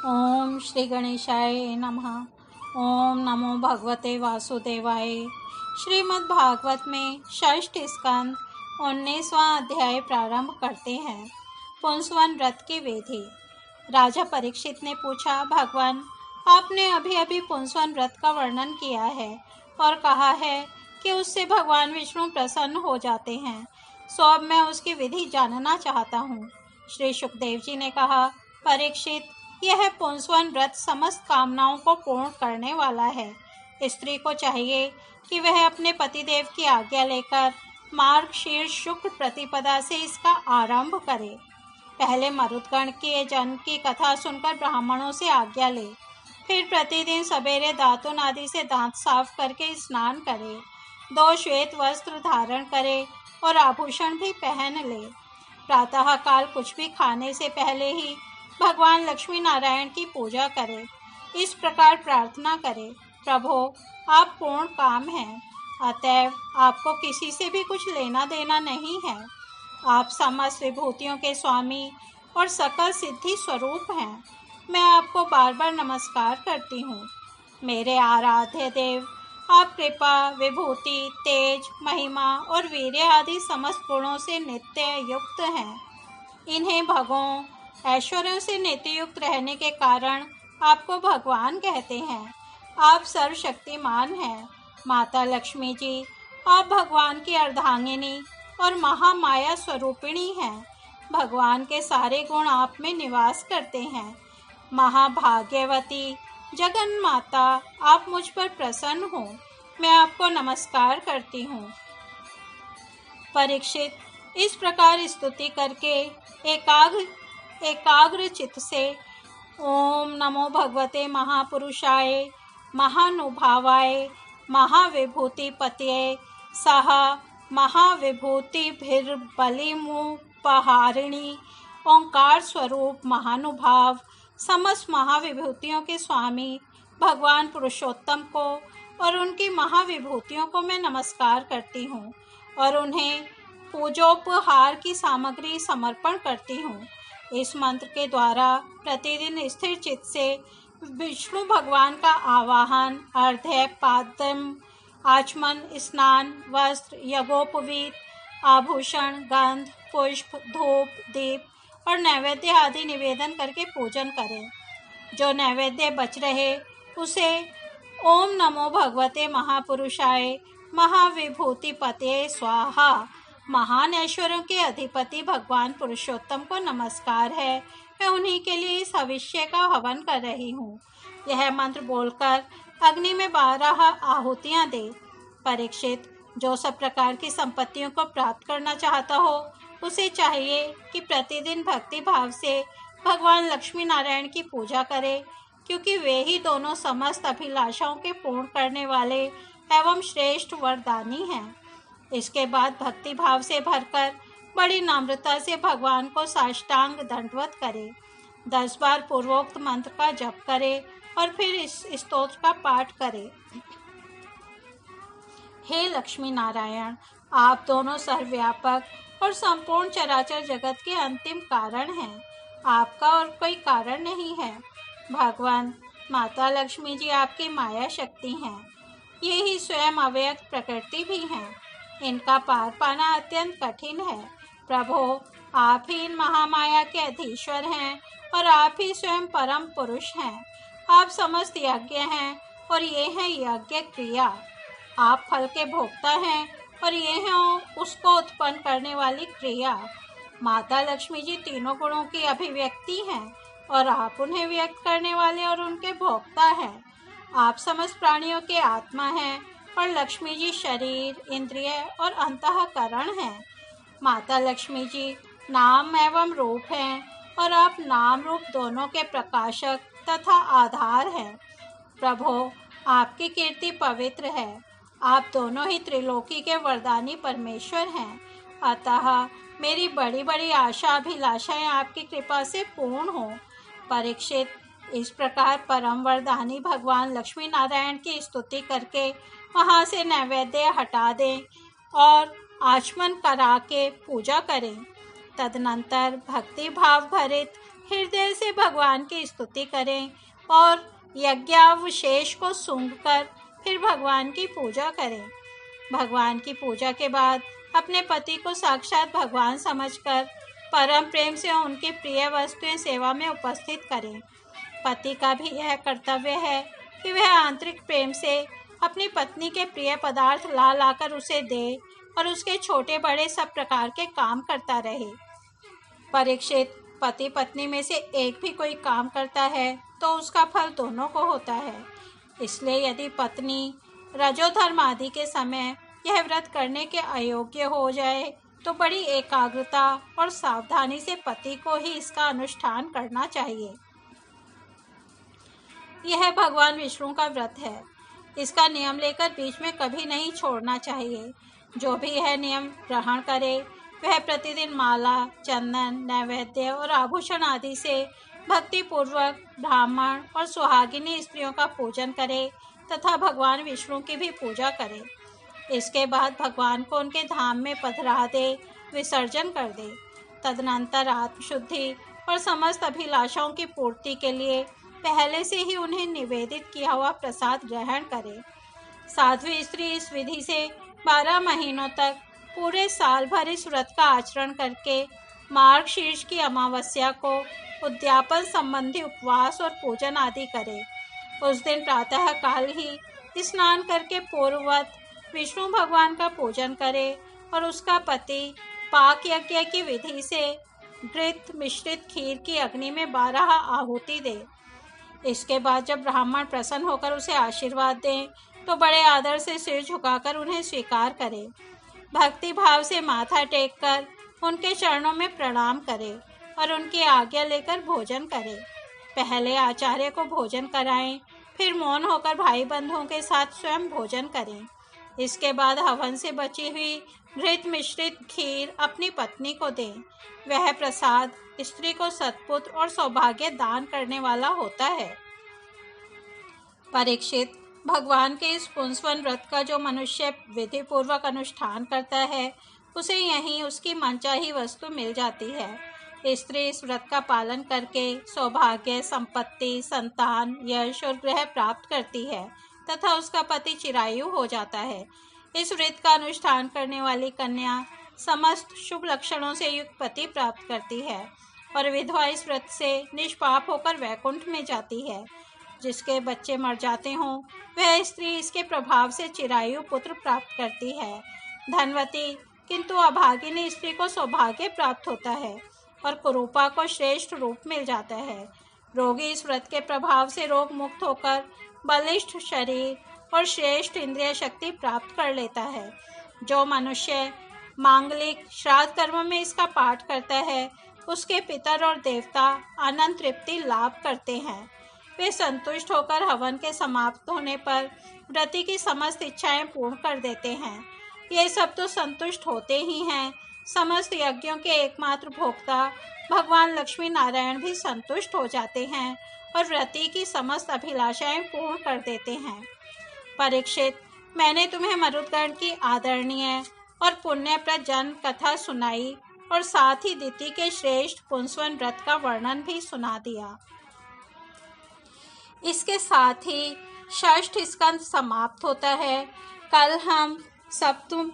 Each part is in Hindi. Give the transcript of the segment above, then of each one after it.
ओम श्री गणेशाय नमः। ओम नमो भगवते वासुदेवाय। श्रीमद् भागवत में षष्ठ स्कंद 19वां अध्याय प्रारंभ करते हैं। पुंसवन व्रत की विधि। राजा परीक्षित ने पूछा, भगवान, आपने अभी अभी पुंसवन व्रत का वर्णन किया है और कहा है कि उससे भगवान विष्णु प्रसन्न हो जाते हैं, सो अब मैं उसकी विधि जानना चाहता हूँ। श्री सुखदेव जी ने कहा, परीक्षित, यह पुंसवन व्रत समस्त कामनाओं को पूर्ण करने वाला है। स्त्री को चाहिए कि वह अपने पतिदेव की आज्ञा लेकर मार्गशीर्ष शुक्ल प्रतिपदा से इसका आरंभ करे। पहले मरुदगण के जन्म की कथा सुनकर ब्राह्मणों से आज्ञा ले, फिर प्रतिदिन सवेरे दातुन आदि से दांत साफ करके स्नान करे, 2 श्वेत वस्त्र धारण करे और आभूषण भी पहन ले। प्रातः काल कुछ भी खाने से पहले ही भगवान लक्ष्मी नारायण की पूजा करें। इस प्रकार प्रार्थना करें, प्रभो, आप पूर्ण काम हैं, अतएव आपको किसी से भी कुछ लेना देना नहीं है। आप समस्त विभूतियों के स्वामी और सकल सिद्धि स्वरूप हैं। मैं आपको बार बार नमस्कार करती हूँ। मेरे आराध्य देव, आप कृपा, विभूति, तेज, महिमा और वीर्य आदि समस्त गुणों से नित्य युक्त हैं। इन्हें भगों ऐश्वर्यों से नित्ययुक्त रहने के कारण आपको भगवान कहते हैं। आप सर्वशक्तिमान हैं। माता लक्ष्मी जी, आप भगवान की अर्धांगिनी और महामाया स्वरूपिणी हैं। भगवान के सारे गुण आप में निवास करते हैं। महाभाग्यवती जगन माता, आप मुझ पर प्रसन्न हो। मैं आपको नमस्कार करती हूँ। परीक्षित, इस प्रकार स्तुति करके एकाग्र चित्त से ओम नमो भगवते महापुरुषाय महानुभावाय महाविभूति पतये सह महाविभूतिभिर्बलिमुपहारिणी ओंकार स्वरूप महानुभाव समस्त महाविभूतियों के स्वामी भगवान पुरुषोत्तम को और उनकी महाविभूतियों को मैं नमस्कार करती हूँ और उन्हें पूजोपहार की सामग्री समर्पण करती हूँ। इस मंत्र के द्वारा प्रतिदिन स्थिर चित्त से विष्णु भगवान का आवाहन, अर्घ्य, पाद्यम, आचमन, स्नान, वस्त्र, यज्ञोपवीत, आभूषण, गंध, पुष्प, धूप, दीप और नैवेद्य आदि निवेदन करके पूजन करें। जो नैवेद्य बच रहे उसे ओम नमो भगवते महापुरुषाय महाविभूति पते स्वाहा, महान ऐश्वर्यों के अधिपति भगवान पुरुषोत्तम को नमस्कार है, मैं उन्हीं के लिए इस अभिषेक का हवन कर रही हूँ। यह मंत्र बोलकर अग्नि में 12 आहुतियाँ दे। परीक्षित, जो सब प्रकार की संपत्तियों को प्राप्त करना चाहता हो उसे चाहिए कि प्रतिदिन भक्ति भाव से भगवान लक्ष्मी नारायण की पूजा करे, क्योंकि वे ही दोनों समस्त अभिलाषाओं के पूर्ण करने वाले एवं श्रेष्ठ वरदानी हैं। इसके बाद भक्ति भाव से भरकर बड़ी नम्रता से भगवान को साष्टांग दंडवत करे, 10 बार पूर्वोक्त मंत्र का जप करे और फिर इस स्तोत्र का पाठ करे। हे लक्ष्मी नारायण, आप दोनों सर्वव्यापक और संपूर्ण चराचर जगत के अंतिम कारण हैं। आपका और कोई कारण नहीं है। भगवान माता लक्ष्मी जी आपकी माया शक्ति हैं। ये ही स्वयं अव्यक्त प्रकृति भी हैं। इनका पार पाना अत्यंत कठिन है। प्रभो, आप ही इन महामाया के अधीश्वर हैं और आप ही स्वयं परम पुरुष हैं। आप समस्त यज्ञ हैं और ये हैं यज्ञ क्रिया। आप फल के भोक्ता हैं और ये हैं उसको उत्पन्न करने वाली क्रिया। माता लक्ष्मी जी तीनों गुणों की अभिव्यक्ति हैं और आप उन्हें व्यक्त करने वाले और उनके भोक्ता हैं। आप समस्त प्राणियों के आत्मा हैं और लक्ष्मी जी शरीर, इंद्रिय और अंतःकरण हैं। माता लक्ष्मी जी नाम एवं रूप हैं और आप नाम रूप दोनों के प्रकाशक तथा आधार हैं। प्रभो, आपकी कीर्ति पवित्र है। आप दोनों ही त्रिलोकी के वरदानी परमेश्वर हैं। अतः मेरी बड़ी बड़ी आशा अभिलाषाएं आपकी कृपा से पूर्ण हो। परीक्षित, इस प्रकार परम वरदानी भगवान लक्ष्मी नारायण की स्तुति करके वहाँ से नैवेद्य हटा दें और आचमन करा के पूजा करें। तदनंतर भक्ति भाव भरित हृदय से भगवान की स्तुति करें और यज्ञावशेष को सूंघकर फिर भगवान की पूजा करें। भगवान की पूजा के बाद अपने पति को साक्षात भगवान समझकर परम प्रेम से उनकी प्रिय वस्तुएं सेवा में उपस्थित करें। पति का भी यह कर्तव्य है कि वह आंतरिक प्रेम से अपनी पत्नी के प्रिय पदार्थ ला लाकर उसे दे और उसके छोटे बड़े सब प्रकार के काम करता रहे। परीक्षित, पति पत्नी में से एक भी कोई काम करता है तो उसका फल दोनों को होता है। इसलिए यदि पत्नी रजोधर्म आदि के समय यह व्रत करने के अयोग्य हो जाए तो बड़ी एकाग्रता और सावधानी से पति को ही इसका अनुष्ठान करना चाहिए। यह भगवान विष्णु का व्रत है। इसका नियम लेकर बीच में कभी नहीं छोड़ना चाहिए। जो भी यह नियम ग्रहण करे वह प्रतिदिन माला, चंदन, नैवेद्य और आभूषण आदि से भक्तिपूर्वक ब्राह्मण और सुहागिनी स्त्रियों का पूजन करे तथा भगवान विष्णु की भी पूजा करे। इसके बाद भगवान को उनके धाम में पधरा दे, विसर्जन कर दे। तदनंतर आत्मशुद्धि और समस्त अभिलाषाओं की पूर्ति के लिए पहले से ही उन्हें निवेदित किया हुआ प्रसाद ग्रहण करे। साध्वी स्त्री इस विधि से 12 महीनों तक पूरे साल भर इस व्रत का आचरण करके मार्गशीर्ष की अमावस्या को उद्यापन संबंधी उपवास और पूजन आदि करे। उस दिन प्रातः काल ही स्नान करके पूर्ववत विष्णु भगवान का पूजन करे और उसका पति पाक यज्ञ की विधि से घृत मिश्रित खीर की अग्नि में 12 आहुति दे। इसके बाद जब ब्राह्मण प्रसन्न होकर उसे आशीर्वाद दें तो बड़े आदर से सिर झुकाकर उन्हें स्वीकार करे। भक्ति भाव से माथा टेककर उनके चरणों में प्रणाम करे और उनकी आज्ञा लेकर भोजन करे। पहले आचार्य को भोजन कराएं, फिर मौन होकर भाई बंधुओं के साथ स्वयं भोजन करें। इसके बाद हवन से बची हुई घृत मिश्रित खीर अपनी पत्नी को दें। वह प्रसाद स्त्री को सत्पुत्र और सौभाग्य दान करने वाला होता है। परीक्षित, भगवान के इस पुंसवन व्रत का जो मनुष्य विधिपूर्वक अनुष्ठान करता है उसे यहीं उसकी मनचाही वस्तु मिल जाती है। स्त्री इस व्रत का पालन करके सौभाग्य, संपत्ति, संतान, यश और गृह प्राप्त करती है तथा उसका पति चिरायु हो जाता है। इस व्रत का अनुष्ठान करने वाली कन्या समस्त शुभ लक्षणों से युक्त पति प्राप्त करती है और विधवा इस व्रत से निष्पाप होकर वैकुंठ में जाती है। जिसके बच्चे मर जाते हों वह स्त्री इसके प्रभाव से चिरायु पुत्र प्राप्त करती है। धनवती किंतु अभागिनी स्त्री को सौभाग्य प्राप्त होता है और कुरूपा को श्रेष्ठ रूप मिल जाता है। रोगी इस व्रत के प्रभाव से रोग मुक्त होकर बलिष्ठ शरीर और श्रेष्ठ इंद्रिय शक्ति प्राप्त कर लेता है। जो मनुष्य मांगलिक श्राद्ध कर्म में इसका पाठ करता है उसके पितर और देवता अनंत तृप्ति लाभ करते हैं। वे संतुष्ट होकर हवन के समाप्त होने पर व्रती की समस्त इच्छाएं पूर्ण कर देते हैं। ये सब तो संतुष्ट होते ही हैं, समस्त यज्ञों के एकमात्र भोक्ता भगवान लक्ष्मी नारायण भी संतुष्ट हो जाते हैं और व्रती की समस्त अभिलाषाएं पूर्ण कर देते हैं। परीक्षित, मैंने तुम्हें मरुदगण की आदरणीय और पुण्यप्रद जन्म कथा सुनाई और साथ ही दिति के श्रेष्ठ पुंसवन व्रत का वर्णन भी सुना दिया। इसके साथ ही षष्ठ स्कंद समाप्त होता है। कल हम सप्तम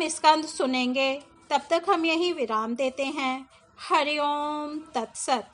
स्कंद सुनेंगे। तब तक हम यही विराम देते हैं। हरि ओम तत्सत।